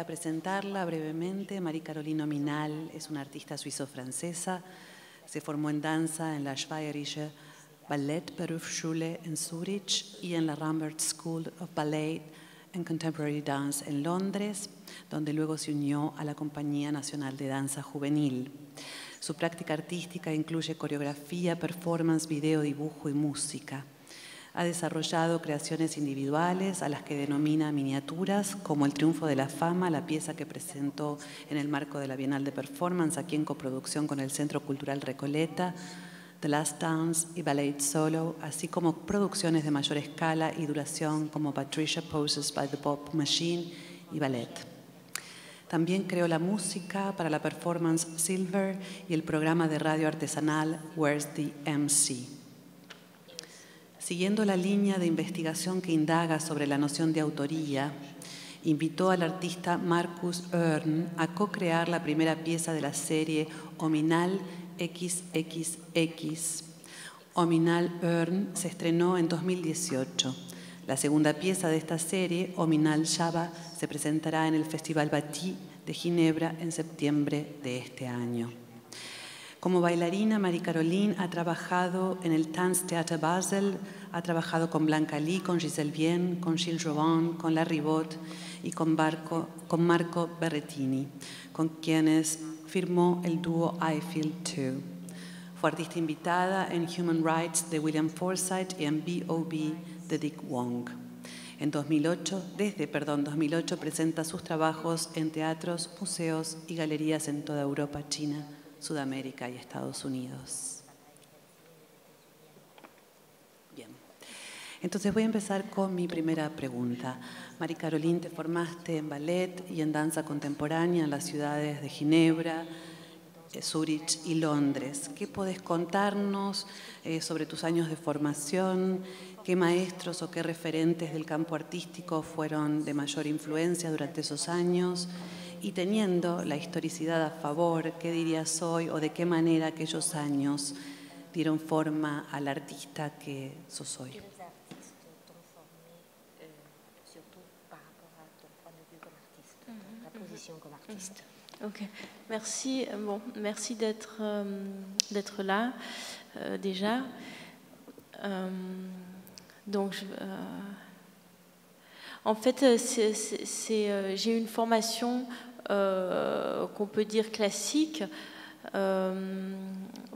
a presentarla brevemente. Marie-Caroline Nominal es una artista suizo-francesa. Se formó en danza en la Schweyerische Ballettberufsschule en Zurich y en la Rambert School of Ballet and Contemporary Dance en Londres, donde luego se unió a la Compañía Nacional de Danza Juvenil. Su práctica artística incluye coreografía, performance, video, dibujo y música. Ha desarrollado creaciones individuales a las que denomina miniaturas, como El Triunfo de la Fama, la pieza que presentó en el marco de la Bienal de Performance, aquí en coproducción con el Centro Cultural Recoleta, The Last Dance y Ballet Solo, así como producciones de mayor escala y duración como Patricia Poses by the Pop Machine y Ballet. También creó la música para la performance Silver y el programa de radio artesanal Where's the MC. Siguiendo la línea de investigación que indaga sobre la noción de autoría, invitó al artista Marcus Örn a co-crear la primera pieza de la serie Ominal XXX. Ominal Örn se estrenó en 2018. La segunda pieza de esta serie, Ominal Java, se presentará en el Festival Bâti de Ginebra en septiembre de este año. Como bailarina, Marie-Caroline ha trabajado en el Tanztheater Basel, ha trabajado con Blanca Lee, con Giselle Bien, con Gilles Jovan, con Larry Bott y con Marco Berrettini, con quienes firmó el dúo I Feel Too. Fue artista invitada en Human Rights de William Forsythe y en B.O.B. de Dick Wong. Desde 2008 presenta sus trabajos en teatros, museos y galerías en toda Europa, China, Sudamérica y Estados Unidos. Bien, entonces voy a empezar con mi primera pregunta. Marie-Caroline, te formaste en ballet y en danza contemporánea en las ciudades de Ginebra, Zurich y Londres. ¿Qué podés contarnos sobre tus años de formación? ¿Qué maestros o qué referentes del campo artístico fueron de mayor influencia durante esos años? Y teniendo la historicidad a favor, ¿qué dirías hoy o de qué manera aquellos años dieron forma al artista que sos hoy? Ok, merci. Bon, merci d'être là déjà. Donc, en fait, j'ai une formation qu'on peut dire classique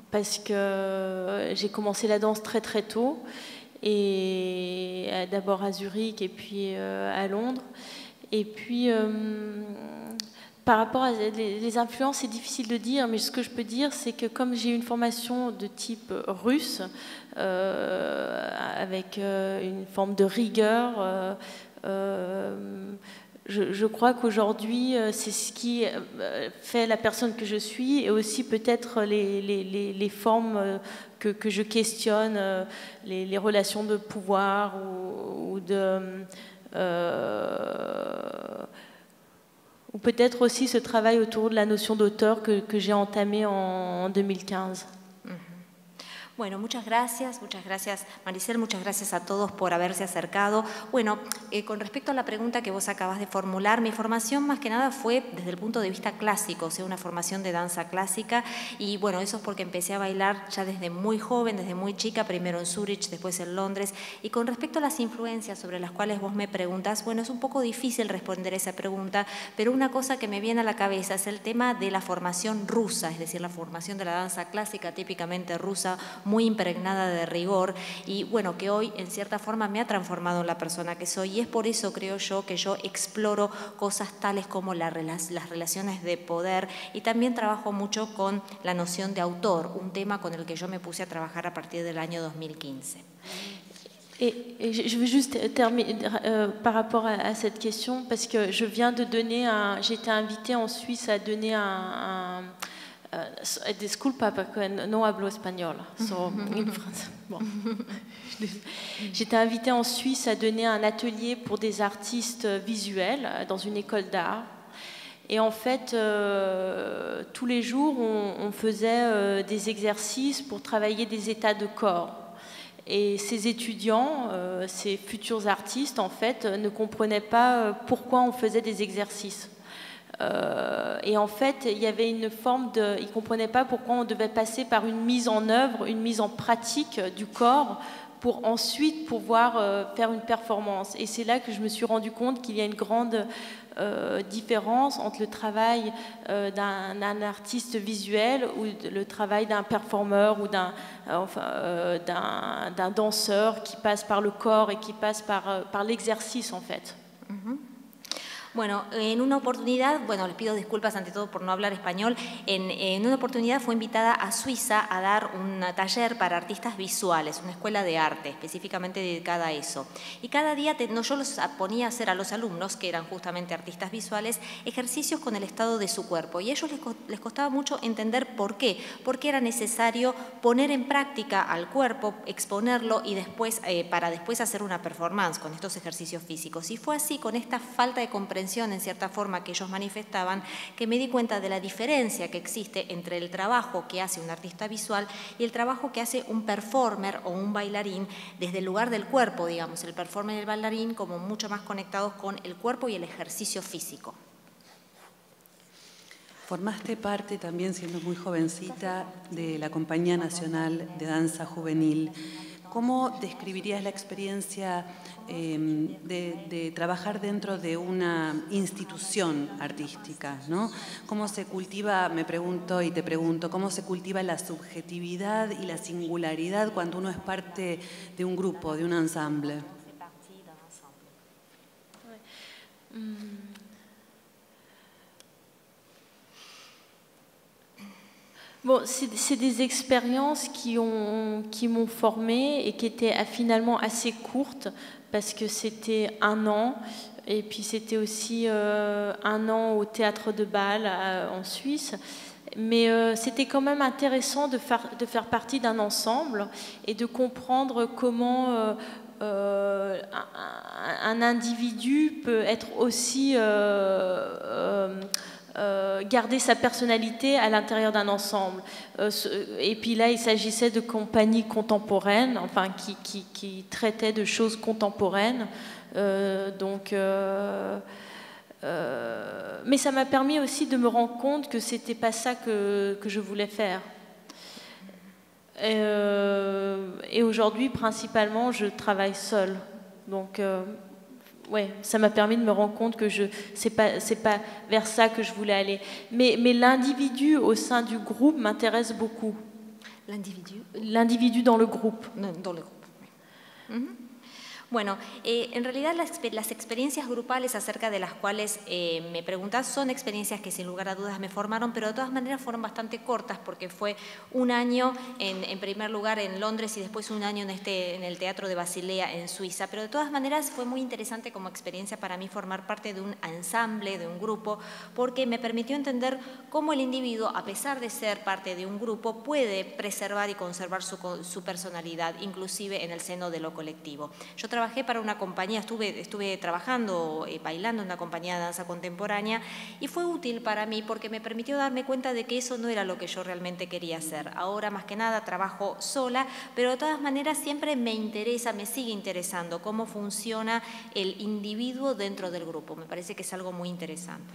parce que j'ai commencé la danse très très tôt, et d'abord à Zurich et puis à Londres. Et puis par rapport à les influences, c'est difficile de dire, mais ce que je peux dire, c'est que comme j'ai une formation de type russe, avec une forme de rigueur, je crois qu'aujourd'hui, c'est ce qui fait la personne que je suis, et aussi peut-être les formes que je questionne, les relations de pouvoir ou peut-être aussi ce travail autour de la notion d'auteur que j'ai entamé en 2015. Bueno, muchas gracias Maricel, muchas gracias a todos por haberse acercado. Bueno, con respecto a la pregunta que vos acabas de formular, mi formación más que nada fue desde el punto de vista clásico, o sea, una formación de danza clásica, y bueno, eso es porque empecé a bailar ya desde muy joven, desde muy chica, primero en Zurich, después en Londres. Y con respecto a las influencias sobre las cuales vos me preguntas, bueno, es un poco difícil responder esa pregunta, pero una cosa que me viene a la cabeza es el tema de la formación rusa, es decir, la formación de la danza clásica típicamente rusa, muy impregnada de rigor, y bueno, que hoy en cierta forma me ha transformado en la persona que soy, y es por eso, creo yo, que yo exploro cosas tales como las relaciones de poder, y también trabajo mucho con la noción de autor, un tema con el que yo me puse a trabajar a partir del año 2015. Et je veux juste terminer par rapport à cette question, parce que je viens de donner j'ai été invitée en Suisse à donner disculpa porque no hablo espagnol. Bon. J'étais invitée en Suisse à donner un atelier pour des artistes visuels dans une école d'art. Et en fait, tous les jours, on faisait des exercices pour travailler des états de corps. Et ces étudiants, ces futurs artistes, en fait, ne comprenaient pas pourquoi on faisait des exercices. Et en fait, il y avait une forme de... Ils ne comprenaient pas pourquoi on devait passer par une mise en œuvre, une mise en pratique du corps pour ensuite pouvoir faire une performance. Et c'est là que je me suis rendu compte qu'il y a une grande différence entre le travail d'un artiste visuel ou le travail d'un performeur ou d'un danseur qui passe par le corps et qui passe par l'exercice en fait. Bueno, en una oportunidad, bueno, les pido disculpas ante todo por no hablar español, en una oportunidad fue invitada a Suiza a dar un taller para artistas visuales, una escuela de arte específicamente dedicada a eso. Y cada día yo los ponía a hacer a los alumnos, que eran justamente artistas visuales, ejercicios con el estado de su cuerpo. Y a ellos les costaba mucho entender por qué era necesario poner en práctica al cuerpo, exponerlo y después, para después hacer una performance con estos ejercicios físicos. Y fue así, con esta falta de comprensión en cierta forma que ellos manifestaban, que me di cuenta de la diferencia que existe entre el trabajo que hace un artista visual y el trabajo que hace un performer o un bailarín desde el lugar del cuerpo, digamos, el performer y el bailarín como mucho más conectados con el cuerpo y el ejercicio físico. Formaste parte también, siendo muy jovencita, de la Compañía Nacional de Danza Juvenil. ¿Cómo describirías la experiencia de trabajar dentro de una institución artística, ¿no? ¿Cómo se cultiva, me pregunto y te pregunto, cómo se cultiva la subjetividad y la singularidad cuando uno es parte de un grupo, de un ensemble? Bon, c'est des expériences qui m'ont formée et qui étaient finalement assez courtes parce que c'était 1 an et puis c'était aussi 1 an au Théâtre de Bâle en Suisse. Mais c'était quand même intéressant de faire partie d'un ensemble et de comprendre comment un individu peut être aussi... garder sa personnalité à l'intérieur d'un ensemble. Et puis là, il s'agissait de compagnies contemporaines, enfin, qui traitaient de choses contemporaines. Mais ça m'a permis aussi de me rendre compte que c'était pas ça que je voulais faire. Et aujourd'hui, principalement, je travaille seule. Donc... ouais, ça m'a permis de me rendre compte que c'est pas vers ça que je voulais aller. Mais l'individu au sein du groupe m'intéresse beaucoup. L'individu dans le groupe. Dans le groupe, oui. Bueno, en realidad las experiencias grupales acerca de las cuales me preguntas son experiencias que sin lugar a dudas me formaron, pero de todas maneras fueron bastante cortas porque fue 1 año en primer lugar en Londres y después 1 año en el Teatro de Basilea en Suiza, pero de todas maneras fue muy interesante como experiencia para mí formar parte de un ensamble, de un grupo, porque me permitió entender cómo el individuo, a pesar de ser parte de un grupo, puede preservar y conservar su personalidad, inclusive en el seno de lo colectivo. Yo trabajé para una compañía, estuve trabajando, bailando en una compañía de danza contemporánea y fue útil para mí porque me permitió darme cuenta de que eso no era lo que yo realmente quería hacer. Ahora más que nada trabajo sola, pero de todas maneras siempre me interesa, me sigue interesando cómo funciona el individuo dentro del grupo. Me parece que es algo muy interesante.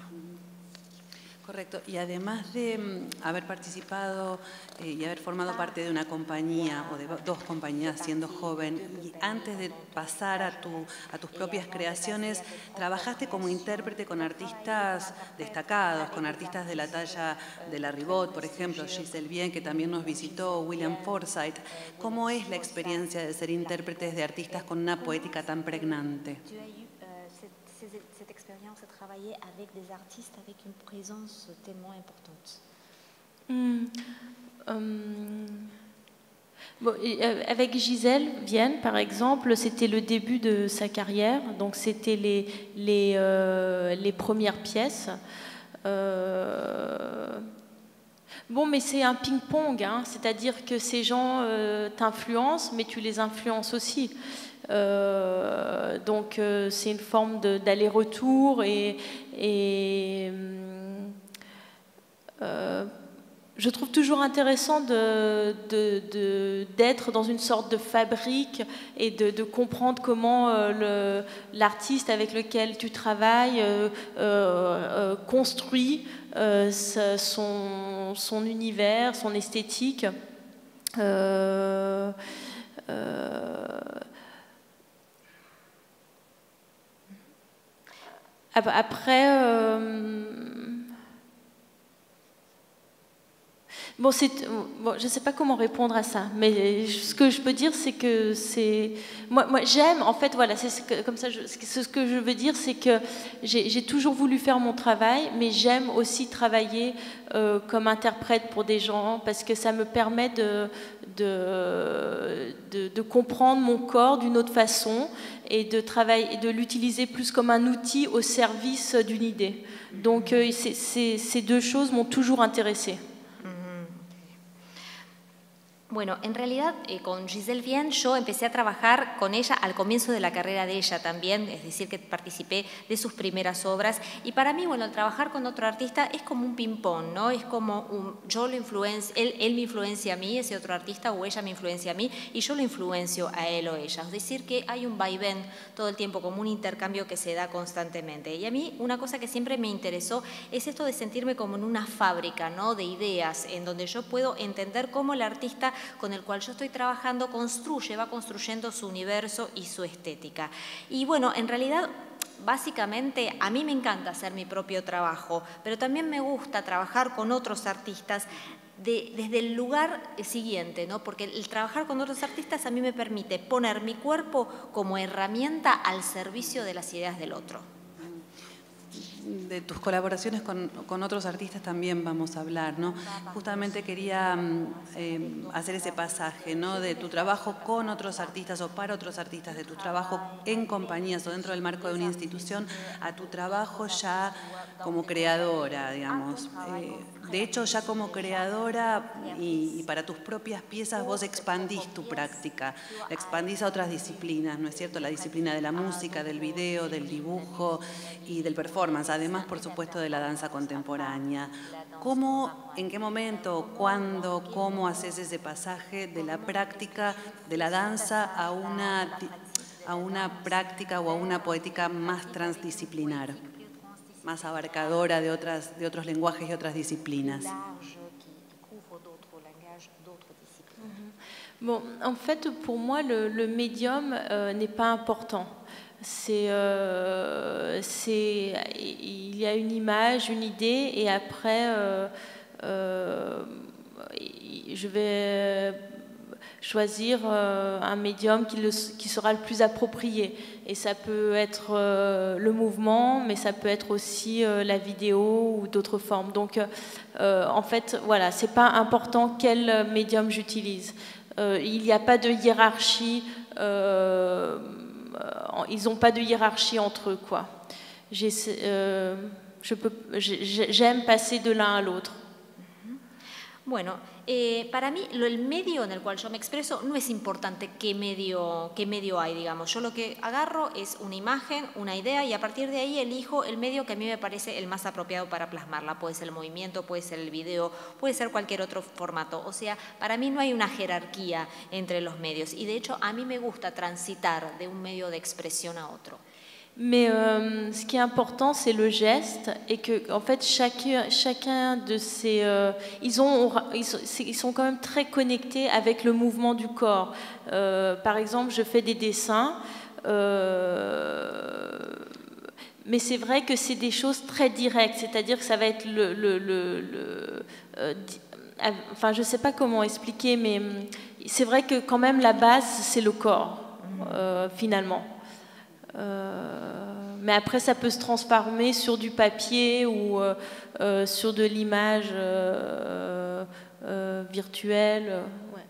Correcto, y además de haber participado y haber formado parte de una compañía o de 2 compañías siendo joven, y antes de pasar a tus propias creaciones, trabajaste como intérprete con artistas destacados, con artistas de la talla de la Ribot, por ejemplo, Giselle Bien, que también nos visitó, William Forsythe. ¿Cómo es la experiencia de ser intérpretes de artistas con una poética tan pregnante? Cette expérience de travailler avec des artistes avec une présence tellement importante. Bon, avec Giselle Vienne, par exemple, c'était le début de sa carrière, donc c'était les premières pièces. Bon, mais c'est un ping-pong, hein, c'est-à-dire que ces gens t'influencent, mais tu les influences aussi. Donc c'est une forme d'aller-retour et je trouve toujours intéressant d'être dans une sorte de fabrique et de comprendre comment l'artiste avec lequel tu travailles construit son univers, son esthétique. Après, bon, je ne sais pas comment répondre à ça, mais ce que je peux dire, c'est que moi j'aime, en fait, voilà, comme ça, ce que je veux dire, c'est que j'ai toujours voulu faire mon travail, mais j'aime aussi travailler comme interprète pour des gens, parce que ça me permet de comprendre mon corps d'une autre façon et de l'utiliser plus comme un outil au service d'une idée. Donc ces deux choses m'ont toujours intéressée. Bueno, en realidad con Giselle Vienne yo empecé a trabajar con ella al comienzo de la carrera de ella también, es decir, que participé de sus primeras obras. Y para mí, bueno, el trabajar con otro artista es como un ping-pong, ¿no? Es como él me influencia a mí, ese otro artista, o ella me influencia a mí, y yo lo influencio a él o ella. Es decir, que hay un vaivén todo el tiempo, como un intercambio que se da constantemente. Y a mí una cosa que siempre me interesó es esto de sentirme como en una fábrica, ¿no? De ideas, en donde yo puedo entender cómo el artista con el cual yo estoy trabajando va construyendo su universo y su estética. Y bueno, en realidad, básicamente, a mí me encanta hacer mi propio trabajo, pero también me gusta trabajar con otros artistas desde el lugar siguiente, ¿no? Porque el trabajar con otros artistas a mí me permite poner mi cuerpo como herramienta al servicio de las ideas del otro. De tus colaboraciones con otros artistas también vamos a hablar, ¿no? Justamente quería hacer ese pasaje, ¿no? De tu trabajo con otros artistas o para otros artistas, de tu trabajo en compañías o dentro del marco de una institución, a tu trabajo ya como creadora, digamos. De hecho, ya como creadora y para tus propias piezas vos expandís tu práctica, la expandís a otras disciplinas, ¿no es cierto? La disciplina de la música, del video, del dibujo y del performance, además, por supuesto, de la danza contemporánea. ¿Cómo, en qué momento, cuándo, cómo haces ese pasaje de la práctica de la danza a una práctica o a una poética más transdisciplinar, más abarcadora de otros lenguajes y otras disciplinas? Bon, en fait, pour moi, le médium n'est pas important. Il y a une image, une idée, et après, je vais choisir un médium qui sera le plus approprié. Et ça peut être le mouvement, mais ça peut être aussi la vidéo ou d'autres formes. Donc, en fait, voilà, c'est pas important quel médium j'utilise. Il n'y a pas de hiérarchie. Ils n'ont pas de hiérarchie entre eux, quoi. J'aime passer de l'un à l'autre. Bueno, para mí el medio en el cual yo me expreso no es importante qué medio hay, digamos. Yo lo que agarro es una imagen, una idea, y a partir de ahí elijo el medio que a mí me parece el más apropiado para plasmarla. Puede ser el movimiento, puede ser el video, puede ser cualquier otro formato. O sea, para mí no hay una jerarquía entre los medios, y de hecho a mí me gusta transitar de un medio de expresión a otro. Mais ce qui est important, c'est le geste, et que en fait chacun de ces ils sont quand même très connectés avec le mouvement du corps. Par exemple, je fais des dessins, mais c'est vrai que c'est des choses très directes, c'est-à-dire que ça va être enfin, je sais pas comment expliquer, mais c'est vrai que quand même la base, c'est le corps, finalement. Mais après, ça peut se transformer sur du papier ou sur de l'image virtuelle. Ouais.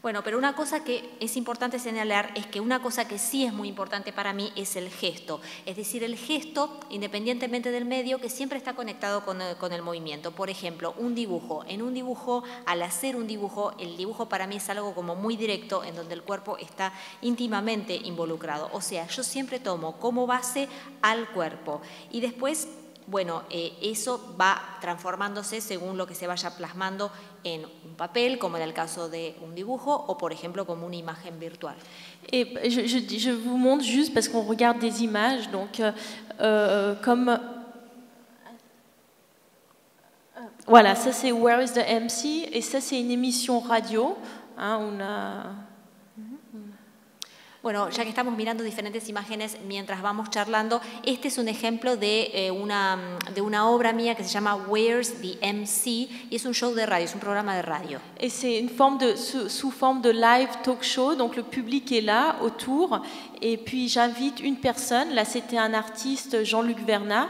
Bueno, pero una cosa que es importante señalar es que una cosa que sí es muy importante para mí es el gesto. Es decir, el gesto, independientemente del medio, que siempre está conectado con el movimiento. Por ejemplo, un dibujo. En un dibujo, al hacer un dibujo, el dibujo para mí es algo como muy directo, en donde el cuerpo está íntimamente involucrado. O sea, yo siempre tomo como base al cuerpo. Y después bueno, eso va transformándose según lo que se vaya plasmando en un papel, como en el caso de un dibujo, o por ejemplo como una imagen virtual. Et je vous montre juste parce qu'on regarde des images, donc comme voilà, ça c'est Where is the MC et ça c'est une émission radio, hein, Bueno, ya que estamos mirando diferentes imágenes mientras vamos charlando, este es un ejemplo de una obra mía que se llama Where's the MC y es un show de radio, es un programa de radio. Et c'est une forme sous forme de live talk show, donc le public est là autour et puis j'invite une personne, là c'était un artiste Jean-Luc Vernat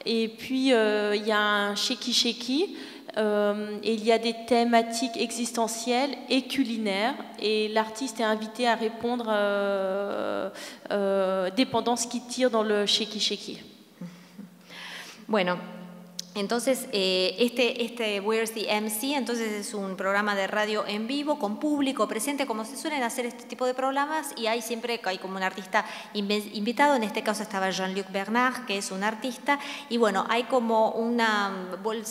et puis il y a un shaky et il y a des thématiques existentielles et culinaires et l'artiste est invité à répondre dépendant ce qui tire dans le shaky. Bueno, entonces este Where's the MC entonces es un programa de radio en vivo con público presente, como se suelen hacer este tipo de programas, y siempre hay como un artista invitado. En este caso estaba Jean-Luc Bernard, que es un artista, y bueno, hay como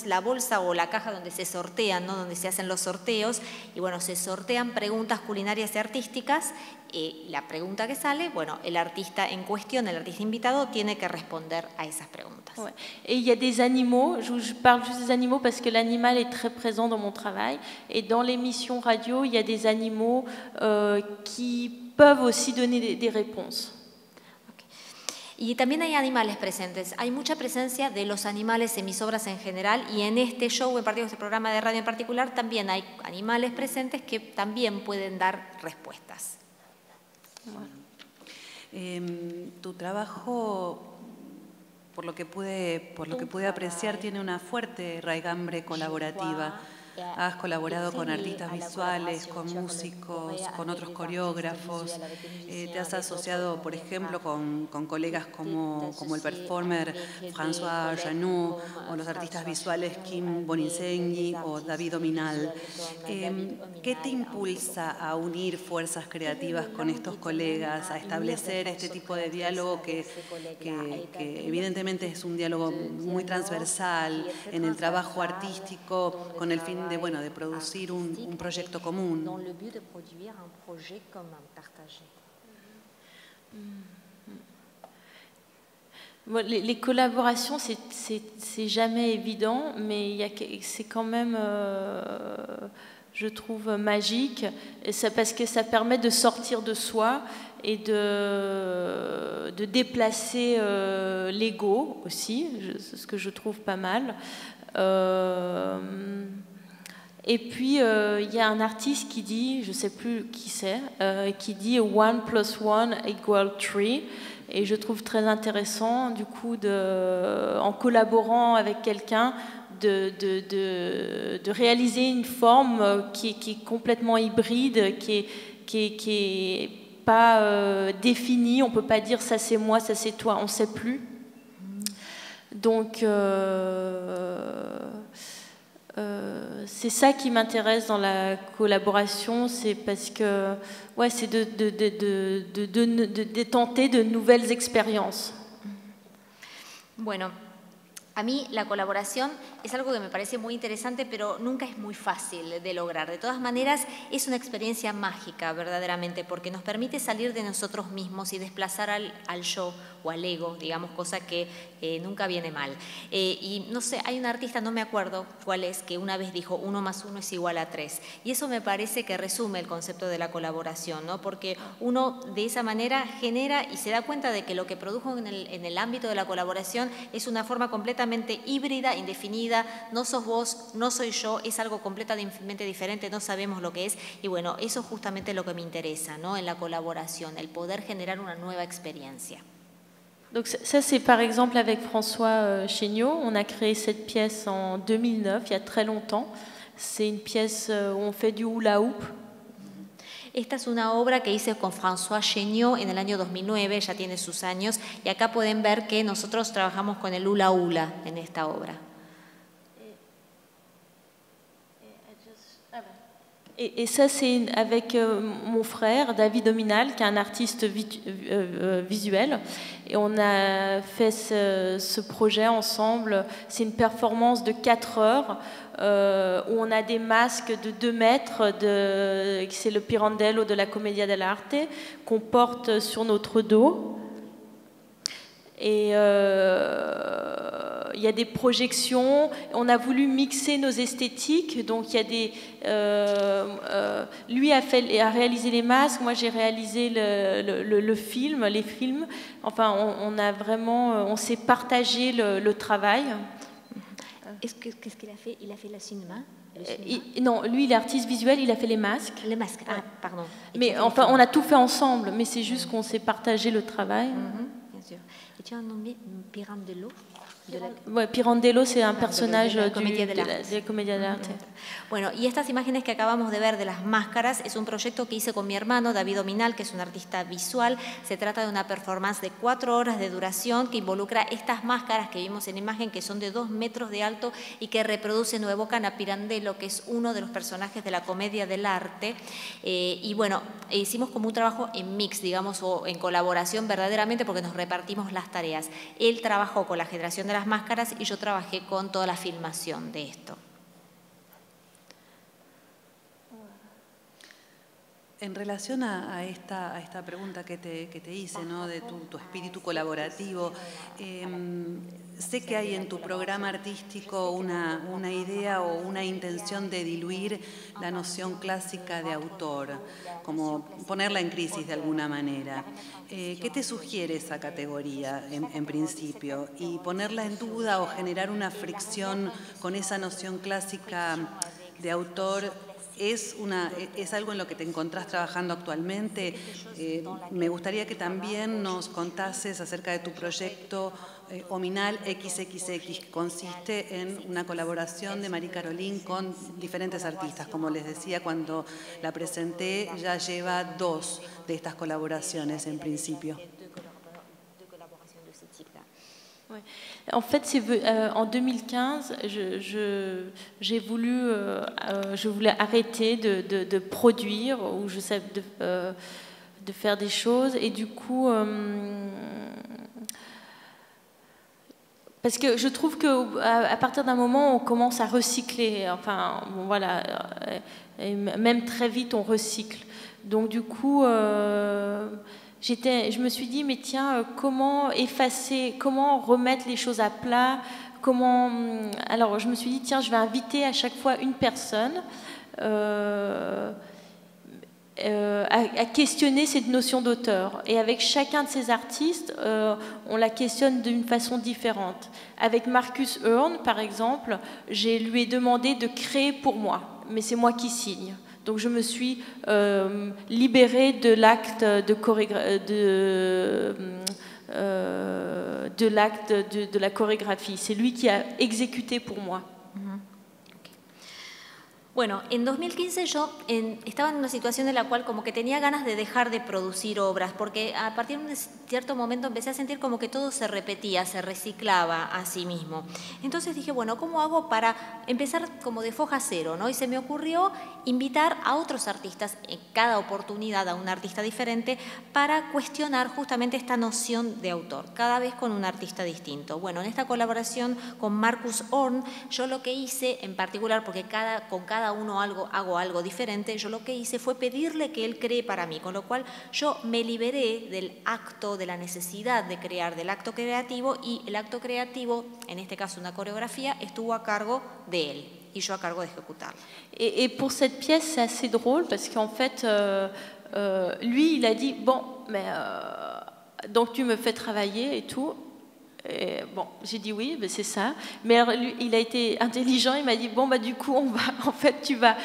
la bolsa o la caja donde se sortean, ¿no? Donde se hacen los sorteos, y bueno, se sortean preguntas culinarias y artísticas. La pregunta que sale, bueno, el artista en cuestión, el artista invitado, tiene que responder a esas preguntas. Ouais. Et il y a des animaux, je parle juste des animaux parce que l'animal est très présent dans mon travail. Et dans l'émission radio, il y a des animaux qui peuvent aussi donner des réponses. Okay. Y también hay animales presentes. Hay mucha presencia de los animales en mis obras en general, y en este show en particular, este programa de radio en particular, también hay animales presentes que también pueden dar respuestas. Tu trabajo, por lo que pude apreciar, tiene una fuerte raigambre colaborativa. Has colaborado con artistas visuales, con músicos, con otros coreógrafos. Te has asociado, por ejemplo, con colegas como el performer François Janot o los artistas visuales Kim Boninsegni o David Ominal. ¿Qué te impulsa a unir fuerzas creativas con estos colegas, a establecer este tipo de diálogo que evidentemente es un diálogo muy transversal en el trabajo artístico con el fin de producir un proyecto común? Les collaborations, c'est jamais évident, mais c'est quand même, je trouve, magique, parce que ça permet de sortir de soi et de déplacer l'ego aussi, ce que je trouve pas mal. Et puis, il y a un artiste qui dit, je ne sais plus qui c'est, qui dit 1 + 1 = 3. Et je trouve très intéressant, du coup, en collaborant avec quelqu'un, de réaliser une forme qui est complètement hybride, qui est pas définie. On ne peut pas dire ça c'est moi, ça c'est toi, on ne sait plus. Donc, c'est ça qui m'intéresse dans la collaboration, c'est parce que c'est de tenter de nouvelles expériences. Bueno, a mí la colaboración es algo que me parece muy interesante, pero nunca es muy fácil de lograr. De todas maneras, es una experiencia mágica, verdaderamente, porque nos permite salir de nosotros mismos y desplazar al yo o al ego, digamos, cosa que nunca viene mal. Y no sé, hay un artista, no me acuerdo cuál es, que una vez dijo 1 + 1 = 3. Y eso me parece que resume el concepto de la colaboración, ¿no? Porque uno de esa manera genera y se da cuenta de que lo que produjo en el ámbito de la colaboración es una forma completamente híbrida, indefinida. No sos vos, no soy yo, es algo completamente diferente, no sabemos lo que es. Y bueno, eso es justamente lo que me interesa, ¿no? En la colaboración, el poder generar una nueva experiencia. Donc ça, c'est par exemple avec François Chéniaud. On a créé cette pièce en 2009, il y a très longtemps. C'est une pièce où on fait du hula hoop. Esta es una obra que hice con François Chéniaud en el año 2009, ya tiene sus años, y acá pueden ver que nosotros trabajamos con el hula hula en esta obra. Et ça, c'est avec mon frère, David Ominal, qui est un artiste visuel. Et on a fait ce projet ensemble. C'est une performance de 4 heures où on a des masques de 2 mètres, c'est le Pirandello de la Commedia dell'arte, qu'on porte sur notre dos. Et il y a des projections, on a voulu mixer nos esthétiques, donc il y a des... lui a réalisé les masques, moi j'ai réalisé les films, enfin on s'est partagé le travail. Qu'est-ce qu'il a fait? Il a fait le cinéma? Non, lui il est artiste visuel, il a fait les masques. Les masques, ah, pardon. Mais enfin on a tout fait ensemble, mais c'est juste qu'on s'est partagé le travail. Bien sûr. Et tu as nommé Pirandello? Ouais, Pirandello, c'est un personnage de la Commedia dell'arte. Bueno, y estas imágenes que acabamos de ver de las máscaras es un proyecto que hice con mi hermano David Ominal, que es un artista visual. Se trata de una performance de 4 horas de duración que involucra estas máscaras que vimos en imagen, que son de 2 metros de alto y que reproducen o evocan a Pirandello, que es uno de los personajes de la Commedia dell'arte. Y bueno, hicimos como un trabajo en mix, digamos, o en colaboración verdaderamente, porque nos repartimos las tareas. Él trabajó con la generación de las máscaras y yo trabajé con toda la filmación de esto. En relación a esta pregunta que te hice, ¿no? De tu espíritu colaborativo, sé que hay en tu programa artístico una idea o una intención de diluir la noción clásica de autor, como ponerla en crisis de alguna manera. ¿Qué te sugiere esa categoría en principio? Y ponerla en duda o generar una fricción con esa noción clásica de autor, ¿es algo en lo que te encontrás trabajando actualmente? Me gustaría que también nos contases acerca de tu proyecto Ominal XXX, que consiste en una colaboración de Marie Caroline con diferentes artistas. Como les decía, cuando la presenté ya lleva 2 de estas colaboraciones en principio. Ouais. En fait, en 2015, je voulais arrêter de produire ou de faire des choses, et du coup, parce que je trouve qu'à partir d'un moment, on commence à recycler. Enfin, bon, voilà, et même très vite, on recycle. Donc, du coup. Je me suis dit, mais tiens, comment effacer, comment remettre les choses à plat, alors je me suis dit, tiens, je vais inviter à chaque fois une personne à questionner cette notion d'auteur. Et avec chacun de ces artistes, on la questionne d'une façon différente. Avec Marcus Earn, par exemple, je lui ai demandé de créer pour moi, mais c'est moi qui signe. Donc je me suis libérée de l'acte de la chorégraphie. C'est lui qui a exécuté pour moi. Bueno, en 2015 yo estaba en una situación en la cual como que tenía ganas de dejar de producir obras, porque a partir de un cierto momento empecé a sentir como que todo se repetía, se reciclaba a sí mismo. Entonces dije, bueno, ¿cómo hago para empezar como de foja cero, ¿no? Y se me ocurrió invitar a otros artistas, en cada oportunidad a un artista diferente, para cuestionar justamente esta noción de autor, cada vez con un artista distinto. Bueno, en esta colaboración con Marcus Earn, yo lo que hice en particular, porque con cada uno hago algo diferente, yo lo que hice fue pedirle que él cree para mí, con lo cual yo me liberé del acto, de la necesidad de crear, del acto creativo, y el acto creativo, en este caso una coreografía, estuvo a cargo de él y yo a cargo de ejecutarla. Et pour cette pièce, c'est assez drôle parce qu'en fait, lui, il a dit, bon, mais donc tu me fais travailler et tout. Et bon, j'ai dit oui, ben c'est ça. Mais alors, lui, il a été intelligent, il m'a dit bon bah du coup en fait tu vas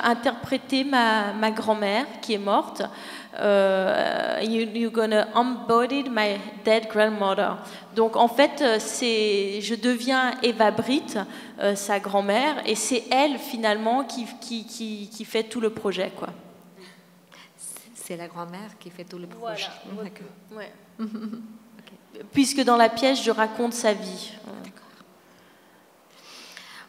interpréter ma grand-mère qui est morte. You're gonna embody my dead grandmother. Donc en fait je deviens Eva Britt, sa grand-mère, et c'est elle finalement qui fait tout le projet, quoi. C'est la grand-mère qui fait tout le projet. Voilà. Ouais. Puisque dans la pièce, je raconte sa vie.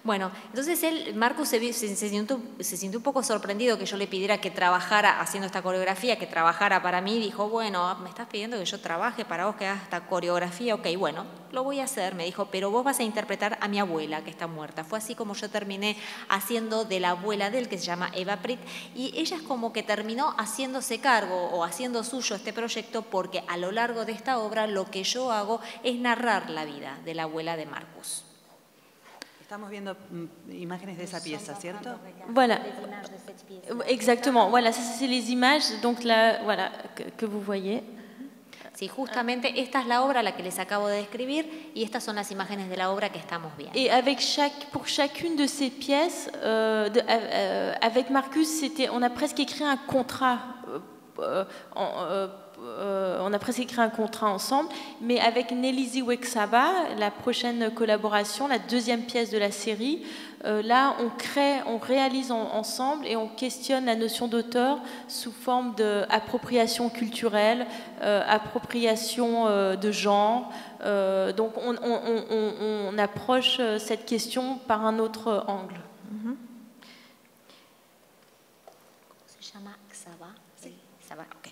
Bueno, entonces Marcus se sintió un poco sorprendido que yo le pidiera que trabajara haciendo esta coreografía, que trabajara para mí. Dijo, bueno, me estás pidiendo que yo trabaje para vos, que hagas esta coreografía. Ok, bueno, lo voy a hacer, me dijo, pero vos vas a interpretar a mi abuela, que está muerta. Fue así como yo terminé haciendo de la abuela de él, que se llama Eva Pritt, y ella es como que terminó haciéndose cargo o haciendo suyo este proyecto, porque a lo largo de esta obra lo que yo hago es narrar la vida de la abuela de Marcus. Estamos viendo imágenes de esa pieza, ¿cierto? Voilà, exactement. Voilà, ça c'est les images, donc là, voilà, que vous voyez. Sí, justamente esta es la obra a la que les acabo de describir y estas son las imágenes de la obra que estamos viendo. Et pour chacune de ces pièces, avec Marcus, on a presque écrit un contrat. On a presque écrit un contrat ensemble, mais avec Nelly Wexaba, la prochaine collaboration, la deuxième pièce de la série, là on réalise ensemble et on questionne la notion d'auteur sous forme d'appropriation culturelle, appropriation de genre. Donc on approche cette question par un autre angle. ¿Se llama Xaba? Sí, Xaba, ok.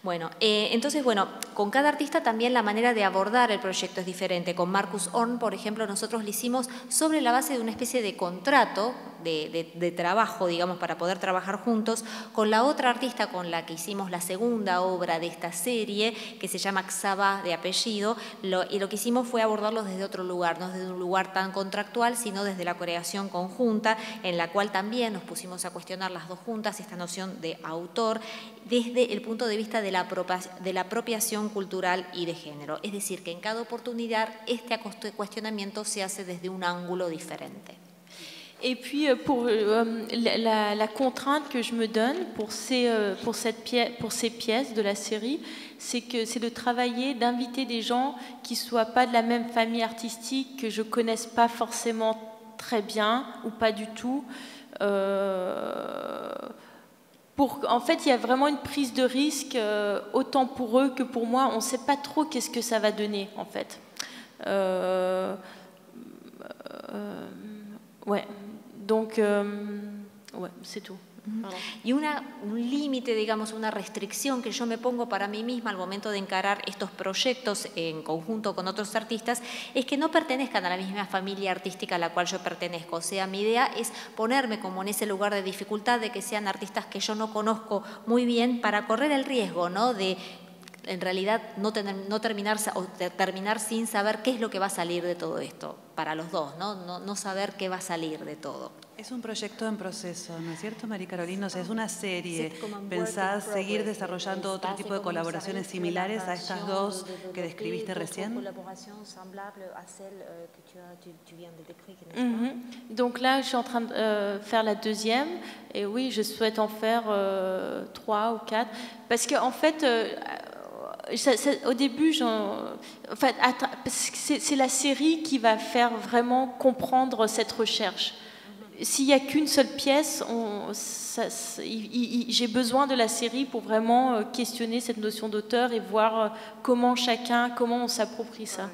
Bueno, entonces, bueno, con cada artista también la manera de abordar el proyecto es diferente. Con Marcus Orn, por ejemplo, nosotros lo hicimos sobre la base de una especie de contrato de trabajo, digamos, para poder trabajar juntos, con la otra artista con la que hicimos la segunda obra de esta serie, que se llama Xaba de apellido, y lo que hicimos fue abordarlo desde otro lugar, no desde un lugar tan contractual, sino desde la creación conjunta, en la cual también nos pusimos a cuestionar las dos juntas esta noción de autor desde el punto de vista de la apropiación cultural y de género. Es decir, que en cada oportunidad este cuestionamiento se hace desde un ángulo diferente. Et puis pour la contrainte que je me donne pour ces pièces de la série, c'est de travailler, d'inviter des gens qui ne soient pas de la même famille artistique, que je ne connaisse pas forcément très bien ou pas du tout. En fait, il y a vraiment une prise de risque, autant pour eux que pour moi. On ne sait pas trop qu'est-ce que ça va donner, en fait. Ouais. Donc, ouais, c'est tout. Y un límite, digamos, una restricción que yo me pongo para mí misma al momento de encarar estos proyectos en conjunto con otros artistas es que no pertenezcan a la misma familia artística a la cual yo pertenezco. O sea, mi idea es ponerme como en ese lugar de dificultad de que sean artistas que yo no conozco muy bien para correr el riesgo, ¿no?, de en realidad no terminar sin saber qué es lo que va a salir de todo esto para los dos, no saber qué va a salir de todo. Es un proyecto en proceso, ¿no es cierto, María Carolina? O sea, es una serie. ¿Pensás seguir desarrollando otro tipo de colaboraciones similares a estas dos que describiste recién? Donc là, je suis en train de faire la deuxième, et oui, je souhaite en faire 3 ou 4, parce qu'en fait, au début, c'est la série qui va faire vraiment comprendre cette recherche. S'il n'y a qu'une seule pièce, j'ai besoin de la série pour vraiment questionner cette notion d'auteur et voir comment on s'approprie ça.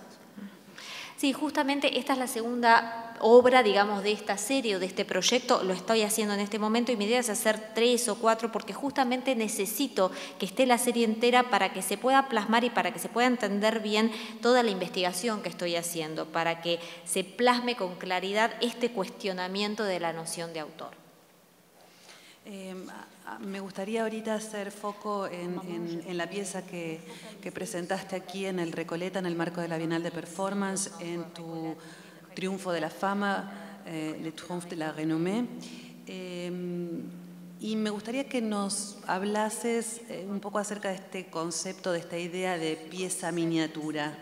Sí, justamente esta es la segunda obra, digamos, de esta serie o de este proyecto. Lo estoy haciendo en este momento y mi idea es hacer 3 o 4 porque justamente necesito que esté la serie entera para que se pueda plasmar y para que se pueda entender bien toda la investigación que estoy haciendo, para que se plasme con claridad este cuestionamiento de la noción de autor. Me gustaría ahorita hacer foco en la pieza que presentaste aquí en el Recoleta, en el marco de la Bienal de Performance, en tu Triunfo de la Fama, Le Triomphe de la Renommée. Y me gustaría que nos hablases un poco acerca de este concepto, de esta idea de pieza miniatura,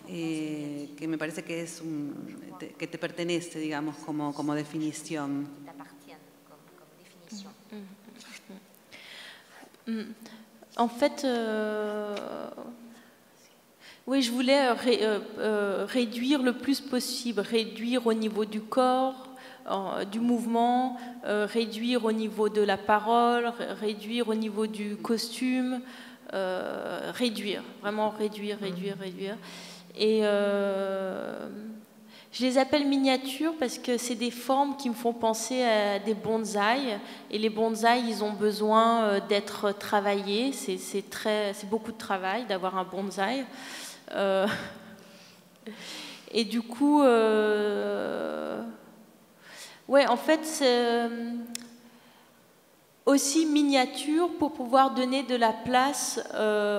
que me parece que que te pertenece, digamos, como definición. En fait, oui, je voulais réduire le plus possible, réduire au niveau du corps, du mouvement, réduire au niveau de la parole, réduire au niveau du costume, réduire, vraiment réduire. Et Je les appelle miniatures parce que c'est des formes qui me font penser à des bonsaïs. Et les bonsaïs, ils ont besoin d'être travaillés. C'est beaucoup de travail d'avoir un bonsaï. Et du coup, ouais, en fait, c'est aussi miniature pour pouvoir donner de la place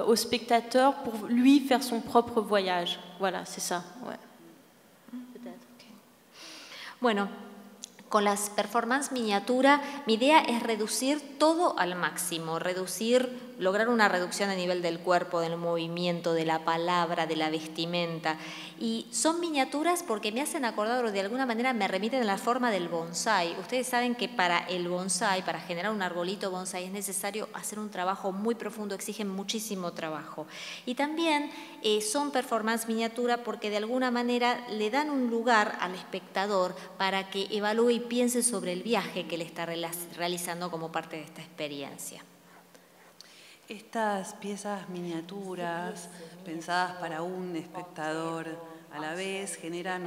au spectateur pour lui faire son propre voyage. Voilà, c'est ça. Ouais. Bueno, con las performances miniatura, mi idea es reducir todo al máximo, lograr una reducción a nivel del cuerpo, del movimiento, de la palabra, de la vestimenta. Y son miniaturas porque me hacen acordar o de alguna manera me remiten a la forma del bonsái. Ustedes saben que para el bonsái, para generar un arbolito bonsái, es necesario hacer un trabajo muy profundo, exigen muchísimo trabajo. Y también son performance miniatura porque de alguna manera le dan un lugar al espectador para que evalúe y piense sobre el viaje que le está realizando como parte de esta experiencia. Estas piezas miniaturas pensadas para un espectador a la vez generan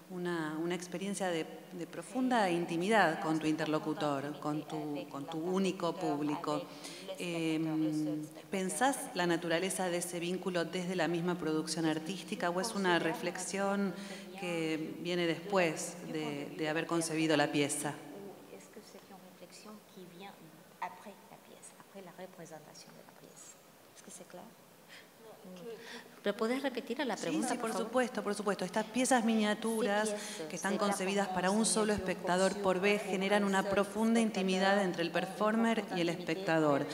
una experiencia de profunda intimidad con tu interlocutor, con tu único público. ¿Pensás la naturaleza de ese vínculo desde la misma producción artística o es una reflexión que viene después de haber concebido la pieza? Representación de la pieza. ¿Es que c'est clair? ¿Pero puedes repetir la pregunta? Sí, por supuesto. Estas piezas miniaturas que están concebidas para un solo espectador por vez generan una profunda intimidad entre el performer y el espectador.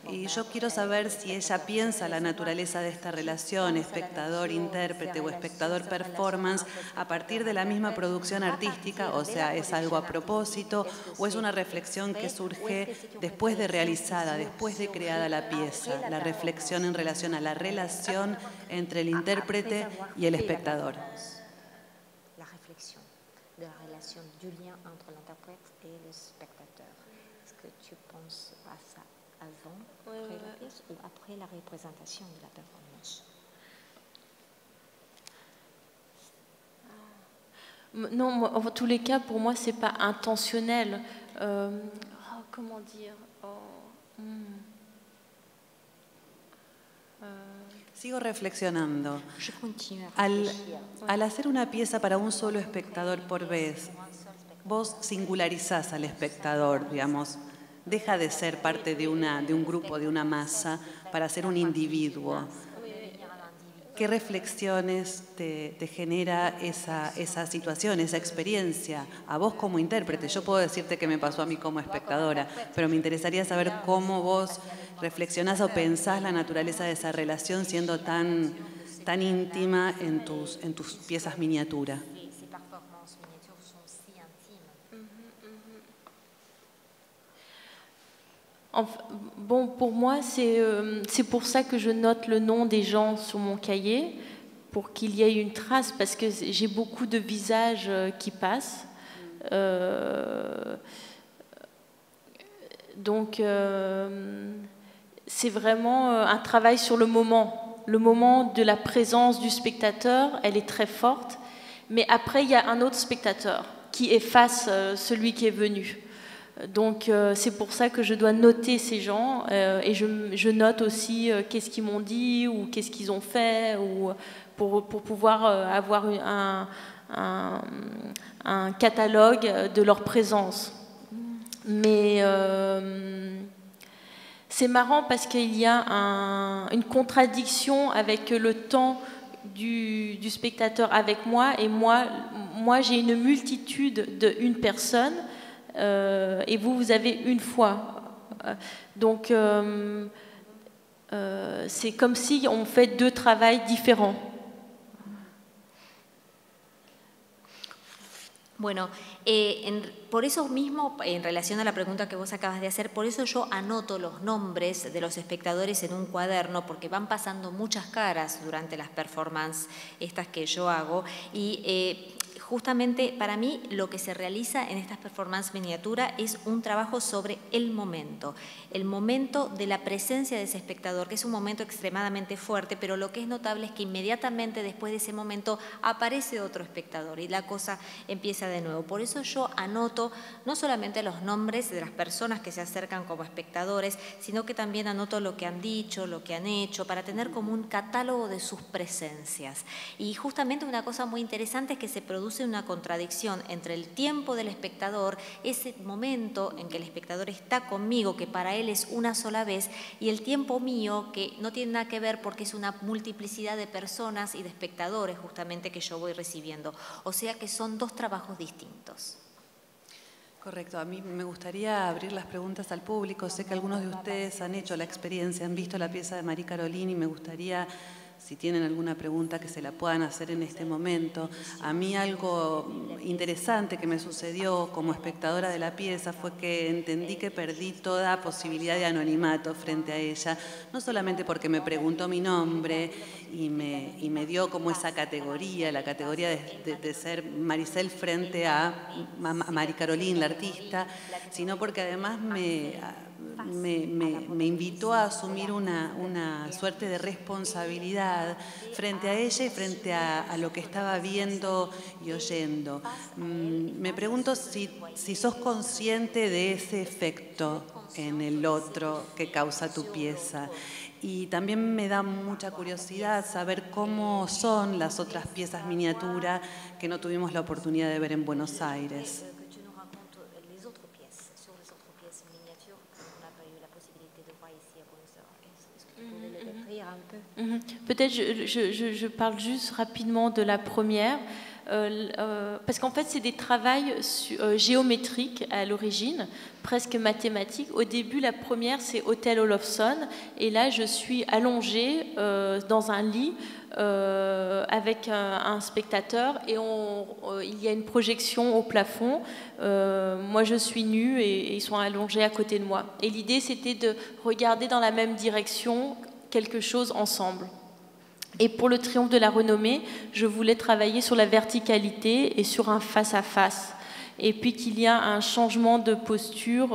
Y yo quiero saber si ella piensa la naturaleza de esta relación espectador-intérprete o espectador-performance a partir de la misma producción artística, o sea, ¿es algo a propósito o es una reflexión que surge después de realizada, después de creada la pieza? La reflexión en relación a la relación entre el intérprete y el espectador. La réflexion de la relation du lien entre l'interprète et le spectateur. Est-ce que tu penses à ça avant, après la pièce ou après la représentation de la performance? Non, en tous les cas, pour moi, c'est pas intentionnel. Comment dire? Sigo reflexionando. Al hacer una pieza para un solo espectador por vez, vos singularizás al espectador, digamos, deja de ser parte de un grupo, de una masa, para ser un individuo. ¿Qué reflexiones te genera esa situación, esa experiencia, a vos como intérprete? Yo puedo decirte qué me pasó a mí como espectadora, pero me interesaría saber cómo vos reflexionás o pensás la naturaleza de esa relación siendo tan íntima en tus piezas miniatura. Bon, pour moi, c'est pour ça que je note le nom des gens sur mon cahier, pour qu'il y ait une trace, parce que j'ai beaucoup de visages qui passent. Donc, c'est vraiment un travail sur le moment. Le moment de la présence du spectateur, elle est très forte, mais après, il y a un autre spectateur qui efface celui qui est venu. Donc c'est pour ça que je dois noter ces gens et je note aussi qu'est-ce qu'ils m'ont dit ou qu'est-ce qu'ils ont fait ou pour pouvoir avoir un catalogue de leur présence. Mais c'est marrant parce qu'il y a une contradiction avec le temps du spectateur avec moi et moi j'ai une multitude d'une personne. Et vous avez une fois. Donc, c'est comme si on fait deux travails différents. Bueno, por eso mismo, en relación a la pregunta que vos acabas de hacer, por eso yo anoto los nombres de los espectadores en un cuaderno, porque van pasando muchas caras durante las performances estas que yo hago y justamente para mí lo que se realiza en estas performances miniatura es un trabajo sobre el momento de la presencia de ese espectador, que es un momento extremadamente fuerte, pero lo que es notable es que inmediatamente después de ese momento aparece otro espectador y la cosa empieza de nuevo. Por eso yo anoto no solamente los nombres de las personas que se acercan como espectadores, sino que también anoto lo que han dicho, lo que han hecho, para tener como un catálogo de sus presencias. Y justamente una cosa muy interesante es que se produce una contradicción entre el tiempo del espectador, ese momento en que el espectador está conmigo, que para él es una sola vez, y el tiempo mío, que no tiene nada que ver porque es una multiplicidad de personas y de espectadores justamente que yo voy recibiendo. O sea que son dos trabajos distintos. Correcto, a mí me gustaría abrir las preguntas al público. Sé que algunos de ustedes han hecho la experiencia, han visto la pieza de Marie Caroline y me gustaría, si tienen alguna pregunta, que se la puedan hacer en este momento. A mí algo interesante que me sucedió como espectadora de la pieza fue que entendí que perdí toda posibilidad de anonimato frente a ella, no solamente porque me preguntó mi nombre y me dio como esa categoría, la categoría de ser Maricel frente a Marie Caroline, la artista, sino porque además me invitó a asumir una suerte de responsabilidad frente a ella y frente a lo que estaba viendo y oyendo. Me pregunto si sos consciente de ese efecto en el otro que causa tu pieza. Y también me da mucha curiosidad saber cómo son las otras piezas miniatura que no tuvimos la oportunidad de ver en Buenos Aires. Peut-être je parle juste rapidement de la première, parce qu'en fait c'est des travails géométriques à l'origine, presque mathématiques. Au début, la première c'est Hotel Olofsson, et là je suis allongée dans un lit avec un spectateur, et il y a une projection au plafond. Moi je suis nue et ils sont allongés à côté de moi. Et l'idée c'était de regarder dans la même direction quelque chose ensemble. Et pour le triomphe de la renommée, je voulais travailler sur la verticalité et sur un face-à-face. Et puis qu'il y a un changement de posture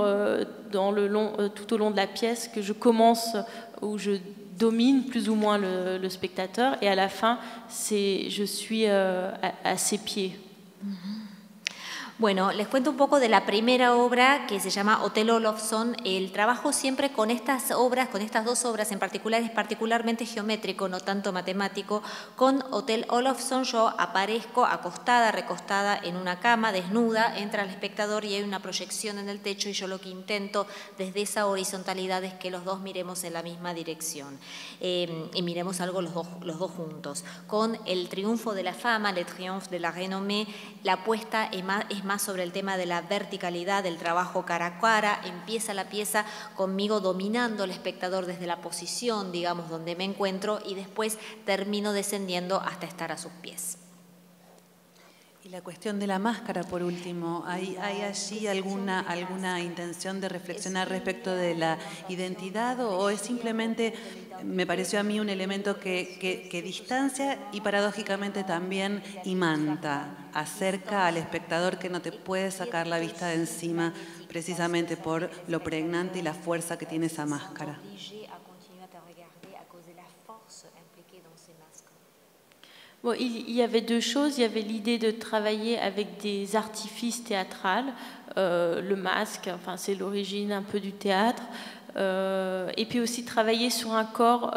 tout au long de la pièce, que je commence où je domine plus ou moins le spectateur, et à la fin, je suis à ses pieds. Bueno, les cuento un poco de la primera obra que se llama Hotel Olofsson. El trabajo siempre con estas obras, con estas dos obras en particular, es particularmente geométrico, no tanto matemático. Con Hotel Olofsson yo aparezco acostada, recostada en una cama, desnuda, entra el espectador y hay una proyección en el techo, y yo lo que intento desde esa horizontalidad es que los dos miremos en la misma dirección y miremos algo los dos juntos. Con El triunfo de la fama, Le triomphe de la renommée, la apuesta es más sobre el tema de la verticalidad, del trabajo cara a cara. Empieza la pieza conmigo dominando al espectador desde la posición, digamos, donde me encuentro, y después termino descendiendo hasta estar a sus pies. Y la cuestión de la máscara, por último, ¿hay allí alguna intención de reflexionar respecto de la identidad, o es simplemente, me pareció a mí, un elemento que distancia y paradójicamente también imanta, acerca al espectador, que no te puede sacar la vista de encima precisamente por lo pregnante y la fuerza que tiene esa máscara? Bon, il y avait deux choses. Il y avait l'idée de travailler avec des artifices théâtrales. Le masque, enfin, c'est l'origine un peu du théâtre. Et puis aussi travailler sur un corps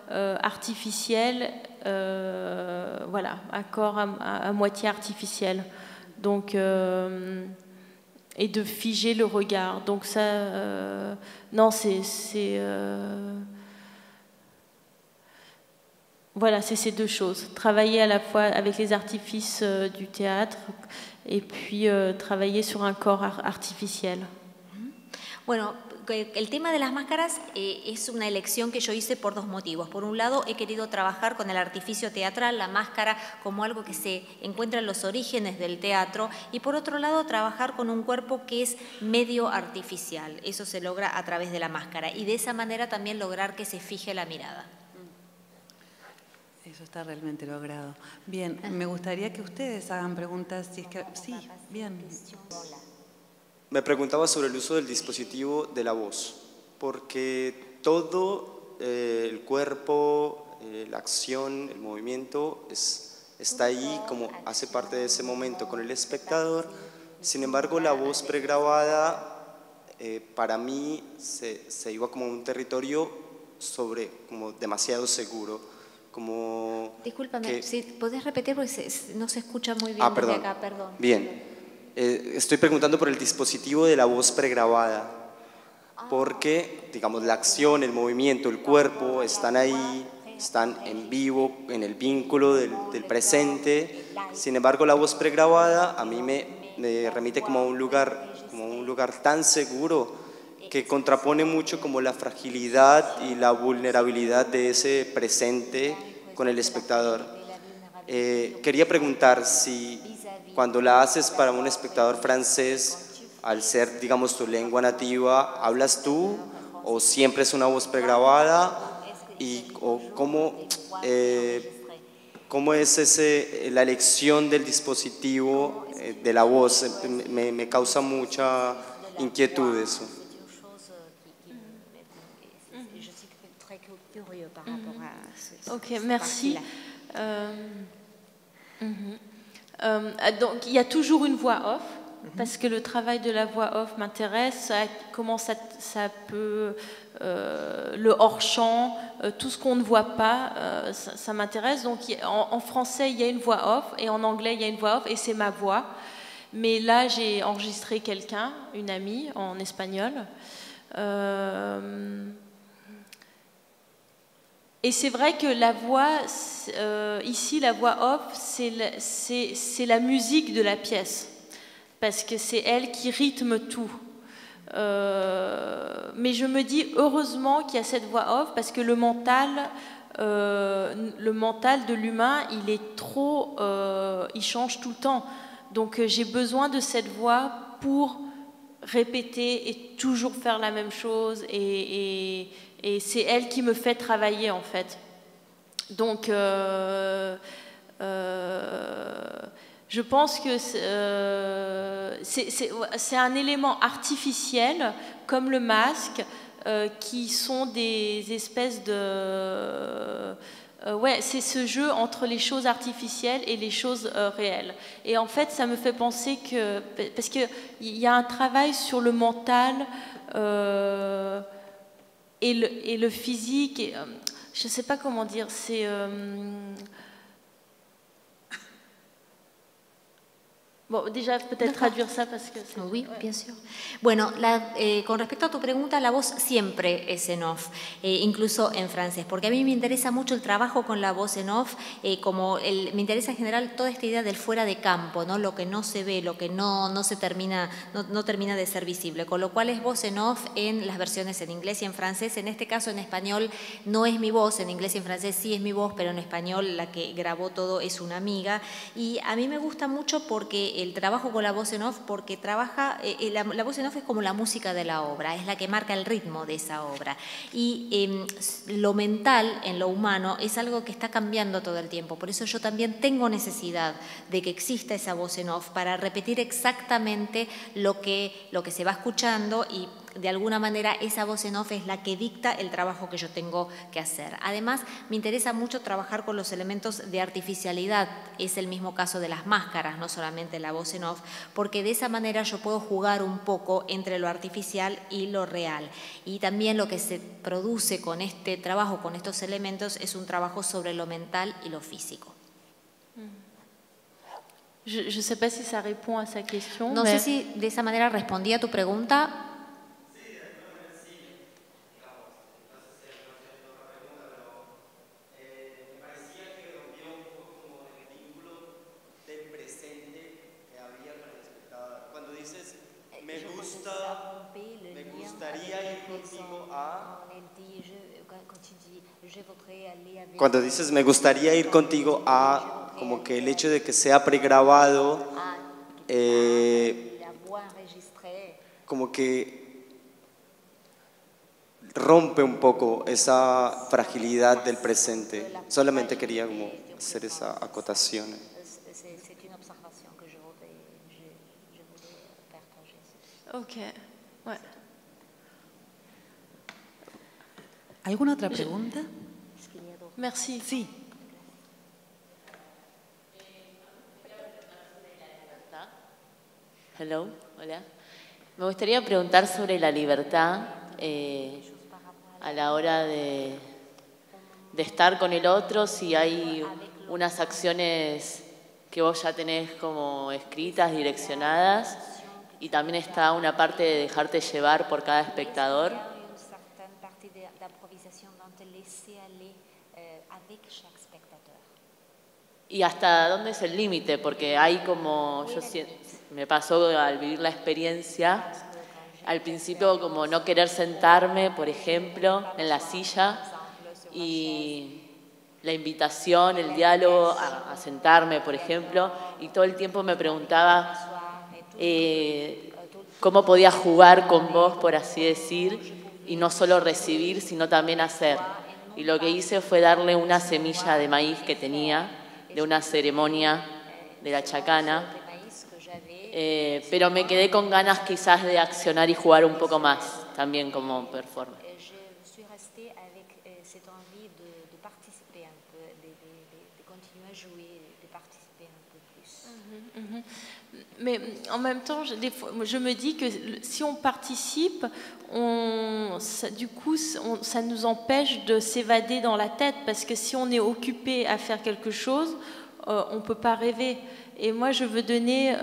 artificiel, voilà, un corps à moitié artificiel. Donc, et de figer le regard. Donc ça, non, voilà, c'est ces deux choses. Travailler à la fois avec les artifices du théâtre et puis travailler sur un corps artificiel. Bueno, el tema de las máscaras es una elección que yo hice por dos motivos. Por un lado, he querido trabajar con el artificio teatral, la máscara, como algo que se encuentra en los orígenes del teatro, y por otro lado, trabajar con un cuerpo que es medio artificial. Eso se logra a través de la máscara, y de esa manera también lograr que se fije la mirada. Eso está realmente logrado. Bien, me gustaría que ustedes hagan preguntas, si es que... Sí, bien. Me preguntaba sobre el uso del dispositivo de la voz, porque todo el cuerpo, la acción, el movimiento está ahí, como hace parte de ese momento con el espectador. Sin embargo, la voz pregrabada para mí se iba como a un territorio como demasiado seguro. Discúlpame, si podés repetir porque no se escucha muy bien desde perdón. acá, perdón. Bien, estoy preguntando por el dispositivo de la voz pregrabada, porque, digamos, la acción, el movimiento, el cuerpo están ahí, están en vivo, en el vínculo del presente. Sin embargo, la voz pregrabada a mí me remite como a un lugar tan seguro que contrapone mucho como la fragilidad y la vulnerabilidad de ese presente con el espectador. Quería preguntar si cuando la haces para un espectador francés, al ser, digamos, tu lengua nativa, ¿hablas tú o siempre es una voz pregrabada? ¿O cómo es la elección del dispositivo de la voz? Me causa mucha inquietud eso. Ok, merci. Donc il y a toujours une voix off, parce que le travail de la voix off m'intéresse, comment ça peut, le hors-champ, tout ce qu'on ne voit pas, ça m'intéresse. Donc en français il y a une voix off, et en anglais il y a une voix off, et c'est ma voix. Mais là j'ai enregistré quelqu'un, une amie, en espagnol. Et c'est vrai que la voix, ici, la voix off, c'est la musique de la pièce, parce que c'est elle qui rythme tout. Mais je me dis heureusement qu'il y a cette voix off, parce que le mental de l'humain, il est trop, il change tout le temps. Donc j'ai besoin de cette voix pour répéter et toujours faire la même chose, et c'est elle qui me fait travailler en fait. Donc je pense que c'est un élément artificiel comme le masque, qui sont des espèces de... ouais, c'est ce jeu entre les choses artificielles et les choses réelles. Et en fait, ça me fait penser que... Parce qu'il y a un travail sur le mental et le physique. Et, je ne sais pas comment dire, c'est... Bon, déjà, peut-être traduire ça parce que... Oui, bien sûr. Bueno, con respecto a tu pregunta, la voz siempre es en off, incluso en francés, porque a mí me interesa mucho el trabajo con la voz en off, me interesa en general toda esta idea del fuera de campo, ¿no? Lo que no se ve, lo que no termina de ser visible, con lo cual es voz en off en las versiones en inglés y en francés. En este caso, en español no es mi voz, en inglés y en francés sí es mi voz, pero en español la que grabó todo es una amiga, y a mí me gusta mucho porque el trabajo con la voz en off, porque la voz en off es como la música de la obra, es la que marca el ritmo de esa obra. Y lo mental en lo humano es algo que está cambiando todo el tiempo. Por eso yo también tengo necesidad de que exista esa voz en off para repetir exactamente lo que se va escuchando, y de alguna manera esa voz en off es la que dicta el trabajo que yo tengo que hacer. Además, me interesa mucho trabajar con los elementos de artificialidad. Es el mismo caso de las máscaras, no solamente la voz en off, porque de esa manera yo puedo jugar un poco entre lo artificial y lo real. Y también lo que se produce con este trabajo, con estos elementos, es un trabajo sobre lo mental y lo físico. Je ne sais pas si ça répond à sa question. No sé si de esa manera respondí a tu pregunta. Cuando dices me gustaría ir contigo a, como que el hecho de que sea pregrabado, como que rompe un poco esa fragilidad del presente. Solamente quería como hacer esa acotación. Ok, ouais. ¿Alguna otra pregunta? Merci. Sí. Hello, hola. Me gustaría preguntar sobre la libertad a la hora de estar con el otro, si hay unas acciones que vos ya tenés como escritas, direccionadas, y también está una parte de dejarte llevar por cada espectador. ¿Y hasta dónde es el límite? Porque hay como, me pasó al vivir la experiencia, al principio como no querer sentarme, por ejemplo, en la silla, y la invitación, el diálogo a sentarme, por ejemplo, y todo el tiempo me preguntaba cómo podía jugar con vos, por así decir, y no solo recibir, sino también hacer. Y lo que hice fue darle una semilla de maíz que tenía, de una ceremonia de la chacana, pero me quedé con ganas quizás de accionar y jugar un poco más, también como performance. Mais en même temps, je me dis que si on participe, du coup, ça nous empêche de s'évader dans la tête, parce que si on est occupé à faire quelque chose, on ne peut pas rêver. Et moi, je veux donner,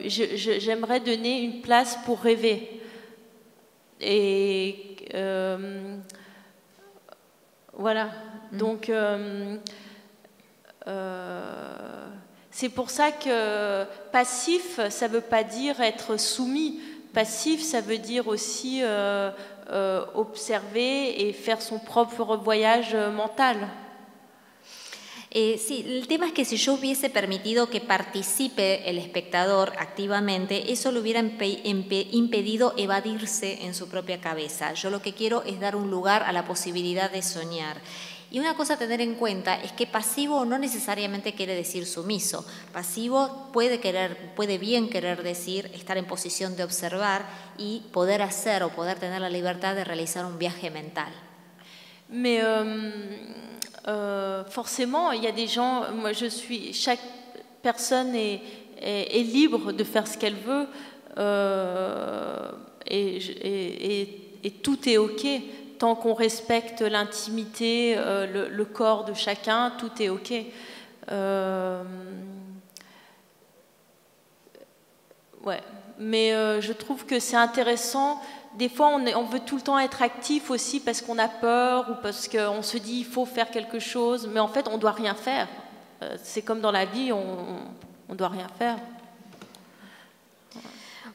j'aimerais donner une place pour rêver. Et voilà. Donc, c'est pour ça que passif, ça ne veut pas dire être soumis. Passif, ça veut dire aussi observer et faire son propre voyage mental. Sí, el tema es que si yo hubiese permitido que participe el espectador activamente, eso le hubiera impedido evadirse en su propia cabeza. Yo lo que quiero es dar un lugar a la posibilidad de soñar. Y una cosa a tener en cuenta es que pasivo no necesariamente quiere decir sumiso. Pasivo puede bien querer decir estar en posición de observar y poder hacer o poder tener la libertad de realizar un viaje mental. Mais forcément, il y a des gens, chaque personne est libre de faire ce qu'elle veut et tout est OK. Tant qu'on respecte l'intimité, le corps de chacun, tout est OK. Ouais. Mais je trouve que c'est intéressant. Des fois, on veut tout le temps être actif aussi parce qu'on a peur ou parce qu'on se dit il faut faire quelque chose. Mais en fait, on ne doit rien faire. C'est comme dans la vie, on ne doit rien faire.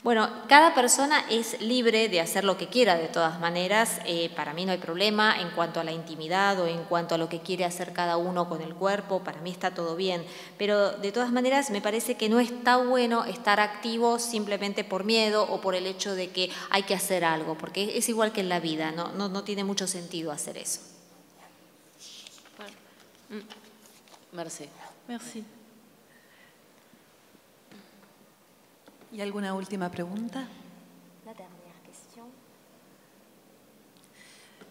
Bueno, cada persona es libre de hacer lo que quiera de todas maneras. Para mí no hay problema en cuanto a la intimidad o en cuanto a lo que quiere hacer cada uno con el cuerpo. Para mí está todo bien. Pero de todas maneras me parece que no está bueno estar activo simplemente por miedo o por el hecho de que hay que hacer algo. Porque es igual que en la vida, no tiene mucho sentido hacer eso. Merci. Merci. ¿Y alguna última pregunta?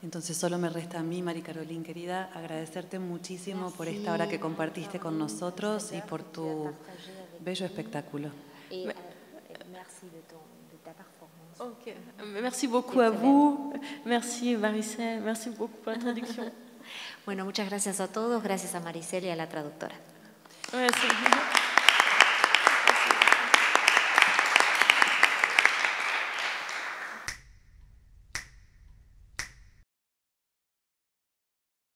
Entonces solo me resta a mí, Marie-Caroline, querida, agradecerte muchísimo por esta hora que compartiste con nosotros y por tu bello espectáculo. Okay. Merci beaucoup à vous. Merci Maricel. Merci beaucoup pour la traduction. Bueno, muchas gracias a todos. Gracias a Maricel y a la traductora. Merci.